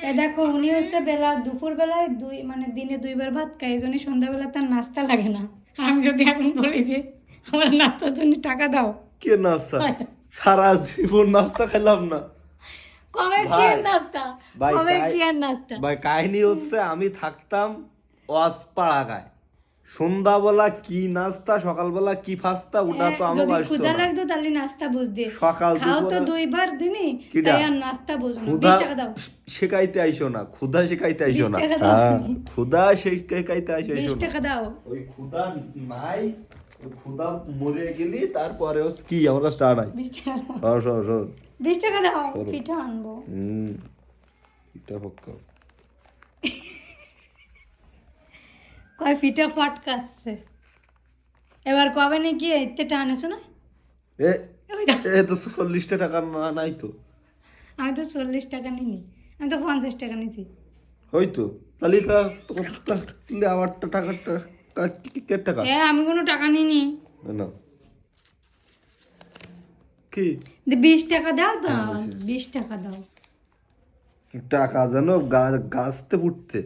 এ দেখো উনি হচ্ছে বেলা দুপুর বেলায় মানে দিনে 2 বার ভাত খায়, এই জন্য সন্ধ্যাবেলা তার নাস্তা লাগে না। আমি যদি এখন বলি যে আমার নাস্তার জন্য টাকা দাও, কে নাস্তা? সারা জীবন নাস্তা খেলাম না কবে কি ভাই। আর নাস্তা, ভাই কবে কি আর নাস্তা। ভাই কাহিনী হচ্ছে আমি থাকতাম ওয়াজপাড়াগায়, সন্ধ্যাবেলা কি নাস্তা, সকালবেলা কি ফাস্তা, ওটা তো আমার যদি আসতো ক্ষুধা না। লাগতো তাহলে নাস্তা বুঝতে সকাল খাও তো দুপুরে 2 বার দিনে, কিডা? তাই আর নাস্তা বুঝো না। ক্ষুধা 20 টাকা দাও, শেখাইতে আইসো না, ক্ষুধা শেখাইতে আইসো 20 না। টাকা দাও, হ্যাঁ, ক্ষুধা শেখাইতে আইসো 20 না। টাকা দাও। ওই ক্ষুধা নাই, ওই ক্ষুধা মরে গেলি তারপরে কি আমার কাছে টাকা নাই। 20 টাকা দাও, সর সর সর 20 টাকা দাও, সরো। পিঠা আনবো। এটা পক্কা। কয় পিঠা ফাটকাচ্ছে, এবার কবে নাকি এতে টান এসো না। এ ওই দাও। এ তো 40 টাকা নাই তো। আমি তো 40 টাকা নিইনি, আমি তো 50 টাকা নিয়েছি। হয়তো তাহলে তাহলে আমার টাকাটা কে টাকা আমি কোনো টাকা নিইনি। না কি 20 টাকা দাও তো, হ্যাঁ, বলছি। 20 টাকা দাও। টাকা যেন গাছতে ফুটতে